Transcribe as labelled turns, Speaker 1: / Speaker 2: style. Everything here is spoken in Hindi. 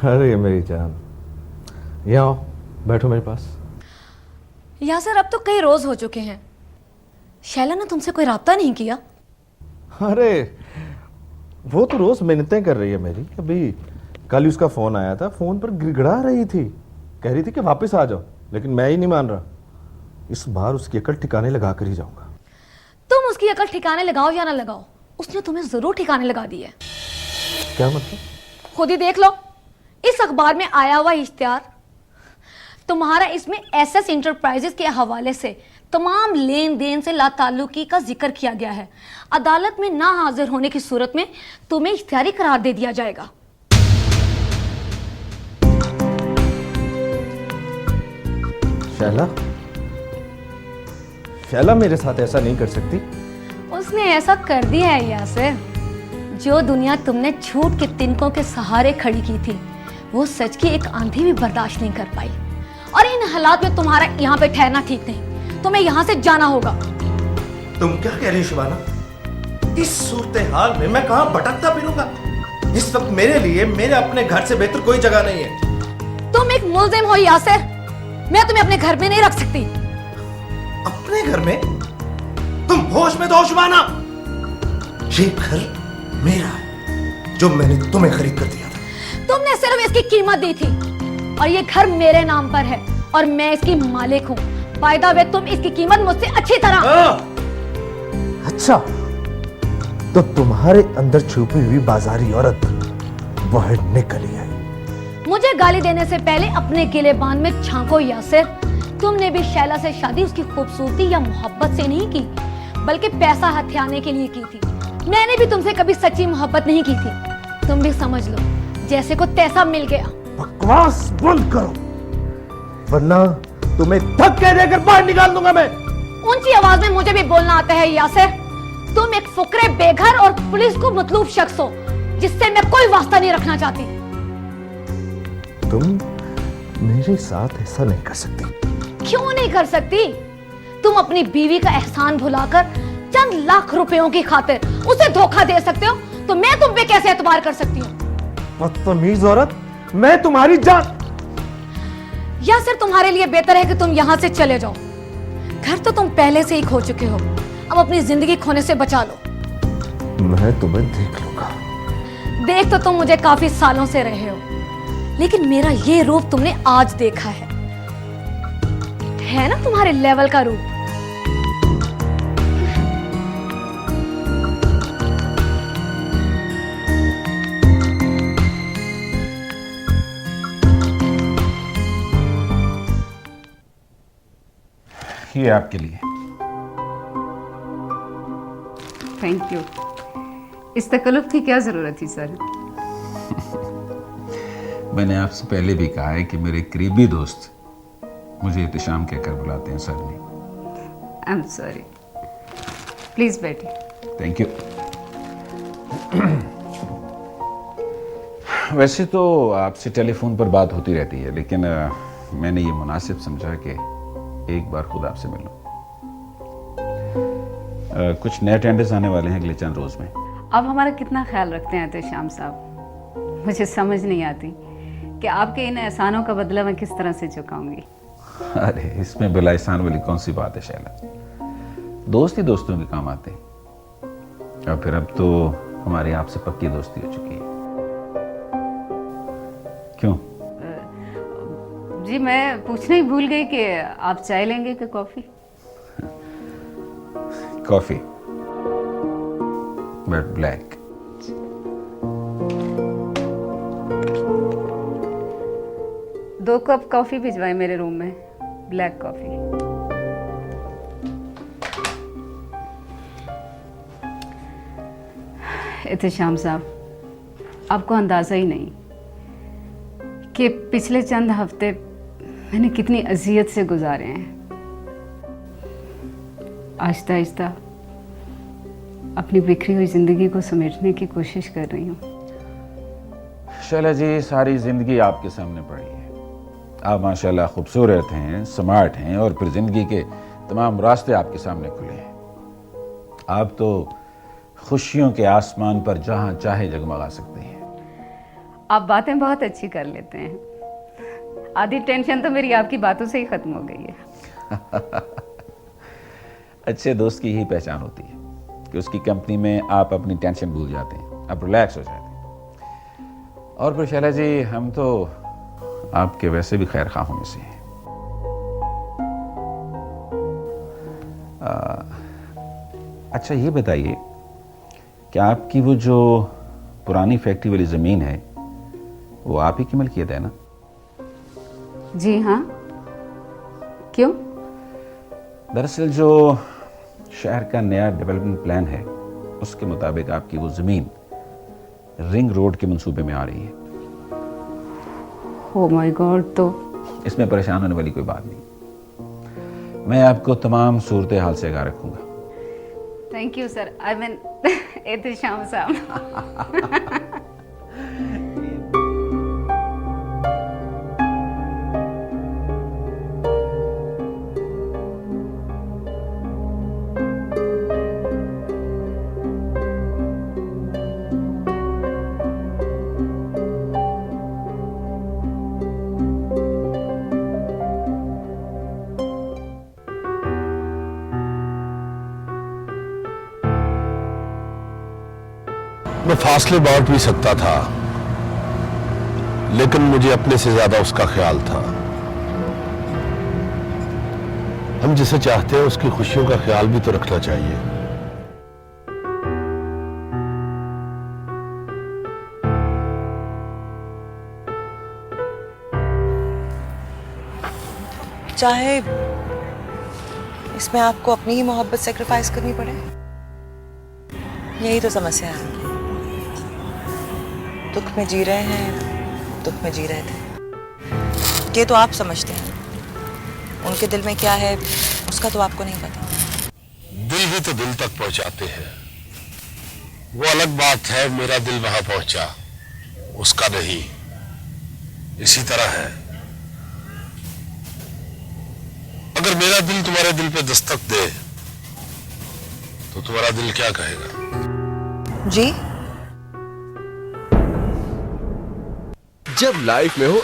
Speaker 1: अरे मेरी जान, यहाँ आओ, बैठो मेरे पास।
Speaker 2: यासर अब तो कई रोज हो चुके हैं, शैला ने तुमसे कोई राब्ता नहीं किया?
Speaker 1: अरे वो तो रोज मिन्नतें कर रही है मेरी। अभी कल ही उसका फोन आया था, फोन पर गिड़गिड़ा रही थी, कह रही थी कि वापस आ जाओ, लेकिन मैं ही नहीं मान रहा। इस बार उसकी अकल ठिकाने लगा कर ही जाऊंगा।
Speaker 2: तुम उसकी अकल ठिकाने लगाओ या ना लगाओ, उसने तुम्हें जरूर ठिकाने लगा दी है।
Speaker 1: क्या मतलब?
Speaker 2: खुद ही देख लो, इस अखबार में आया हुआ इश्तिहार तुम्हारा, इसमें एसएस इंटरप्राइजेस के हवाले से तमाम लेन देन से लाताल्लुकी का जिक्र किया गया है। अदालत में ना हाजिर होने की सूरत में तुम्हें इख्तियारी करार दे दिया जाएगा।
Speaker 1: शैला, शैला मेरे साथ ऐसा नहीं कर सकती।
Speaker 2: उसने ऐसा कर दिया है यासिर। जो दुनिया तुमने झूठ के तिनकों के सहारे खड़ी की थी, वो सच की एक आंधी भी बर्दाश्त नहीं कर पाई। और इन हालात में तुम्हारा यहाँ पे ठहरना ठीक नहीं, तुम्हें यहाँ से जाना होगा।
Speaker 1: तुम क्या कह रही हो शिबाना? इस सूरत हाल में मैं कहाँ भटकता फिरूंगा? इस वक्त मेरे लिए मेरे अपने घर से बेहतर कोई जगह नहीं है।
Speaker 2: तुम एक मुल्जिम हो यासिर, मैं तुम्हें अपने घर में नहीं रख सकती।
Speaker 1: अपने घर में? तुम होश में तो हो शिबाना। ये घर मेरा है, जो मैंने तुम्हें खरीद कर दिया था।
Speaker 2: तुमने सिर्फ इसकी कीमत दी थी, और ये घर मेरे नाम पर है और मैं इसकी मालिक हूँ। बाय द वे, तुम इसकी कीमत मुझसे अच्छी तरह।
Speaker 1: अच्छा, तो तुम्हारे अंदर छुपी हुई बाजारी औरत बाहर निकली है।
Speaker 2: मुझे गाली देने से पहले अपने गिलेबान में झांको यासिर। तुमने भी शैला से शादी उसकी खूबसूरती या मोहब्बत से नहीं की, बल्कि पैसा हथियाने के लिए की थी। मैंने भी तुमसे कभी सच्ची मोहब्बत नहीं की थी। तुम भी समझ लो, जैसे को तैसा मिल गया।
Speaker 1: बकवास बंद करो, वरना तुम्हें धक्के देकर बाहर निकाल दूंगा मैं।
Speaker 2: ऊंची आवाज में मुझे भी बोलना आता है यासिर। तुम एक फुकरे, बेघर और पुलिस को मतलूब शख्स हो, जिससे मैं कोई वास्ता नहीं रखना चाहती।
Speaker 1: तुम मेरे साथ ऐसा नहीं कर सकती।
Speaker 2: क्यों नहीं कर सकती? तुम अपनी बीवी का एहसान भुलाकर चंद लाख रुपयों की खातिर उसे धोखा दे सकते हो, तो मैं तुम पे कैसे एतबार कर सकती हूँ?
Speaker 1: बदतमीज औरत, मैं तुम्हारी जान।
Speaker 2: या सिर्फ तुम्हारे लिए बेहतर है कि तुम यहाँ से चले जाओ। घर तो तुम पहले से ही खो चुके हो, अब अपनी जिंदगी खोने से बचा लो।
Speaker 1: मैं तुम्हें देख लूंगा।
Speaker 2: देख तो तुम मुझे काफी सालों से रहे हो, लेकिन मेरा ये रूप तुमने आज देखा है ना तुम्हारे लेवल का रूप।
Speaker 3: ये आपके लिए।
Speaker 4: Thank you. इस तकल्लुफ की क्या जरूरत थी सर?
Speaker 3: मैंने आपसे पहले भी कहा है कि मेरे करीबी दोस्त मुझे एहतिशाम कहकर बुलाते हैं, सर नहीं।
Speaker 4: I am sorry. प्लीज बैठिए।
Speaker 3: Thank you. वैसे तो आपसे टेलीफोन पर बात होती रहती है, लेकिन मैंने ये मुनासिब समझा कि एक बार खुद आपसे मिल लूं। कुछ नए टेंडर्स आने वाले हैं अगले चंद रोज में।
Speaker 4: आप हमारा कितना ख्याल रखते हैं एहतिशाम साहब? मुझे समझ नहीं आती कि आपके इन एहसानों का बदला मैं किस तरह से चुकाऊंगी।
Speaker 3: अरे इसमें बिला एहसान वाली कौन सी बात है शैला? दोस्त ही दोस्तों के काम आते हैं। और फिर अब तो हमारी आपसे पक्की दोस्ती हो चुकी है। क्यों?
Speaker 4: जी मैं पूछना ही भूल गई कि आप चाय लेंगे कि कॉफी?
Speaker 3: Coffee, but black.
Speaker 4: दो कप कॉफी भिजवाएं मेरे रूम में, ब्लैक कॉफी। एहतिशाम साहब, आपको अंदाजा ही नहीं कि पिछले चंद हफ्ते मैंने कितनी अजियत से गुजारे हैं। आहिस्ता आहिस्ता अपनी बिखरी हुई जिंदगी को समेटने की कोशिश कर रही हूँ।
Speaker 3: शैला जी, सारी जिंदगी आपके सामने पड़ी है। आप माशाल्लाह खूबसूरत हैं, स्मार्ट हैं, और फिर जिंदगी के तमाम रास्ते आपके सामने खुले हैं। आप तो खुशियों के आसमान पर जहां चाहे जगमगा सकते हैं।
Speaker 4: आप बातें बहुत अच्छी कर लेते हैं। आधी टेंशन तो मेरी आपकी बातों से ही खत्म हो गई है।
Speaker 3: अच्छे दोस्त की ही पहचान होती है कि उसकी कंपनी में आप अपनी टेंशन भूल जाते हैं, आप रिलैक्स हो जाते हैं। और फिर शैला जी, हम तो आपके वैसे भी खैर खाहों में से हैं। अच्छा ये बताइए कि आपकी वो जो पुरानी फैक्ट्री वाली ज़मीन है वो आप ही की मलकियत है ना?
Speaker 4: जी हाँ, क्यों?
Speaker 3: दरअसल जो शहर का नया डेवलपमेंट प्लान है उसके मुताबिक आपकी वो ज़मीन रिंग रोड के मंसूबे में आ रही है।
Speaker 4: ओ माय गॉड, तो
Speaker 3: इसमें परेशान होने वाली कोई बात नहीं, मैं आपको तमाम सूरत हाल से आगाह रखूंगा।
Speaker 4: Thank you sir, I mean Ehtesham साहब।
Speaker 5: मैं फासले बांट भी सकता था, लेकिन मुझे अपने से ज्यादा उसका ख्याल था। हम जिसे चाहते हैं उसकी खुशियों का ख्याल भी तो रखना चाहिए।
Speaker 6: चाहे इसमें आपको अपनी ही मोहब्बत सेक्रीफाइस करनी पड़े, यही तो समस्या है। दुख में जी रहे हैं, दुख में जी रहे थे, ये तो आप समझते हैं। उनके दिल में क्या है उसका तो आपको नहीं पता।
Speaker 5: दिल भी तो दिल तक पहुंचाते हैं, वो अलग बात है मेरा दिल वहां पहुंचा, उसका नहीं। इसी तरह है, अगर मेरा दिल तुम्हारे दिल पे दस्तक दे तो तुम्हारा दिल क्या कहेगा?
Speaker 6: जी,
Speaker 7: जब लाइफ में हो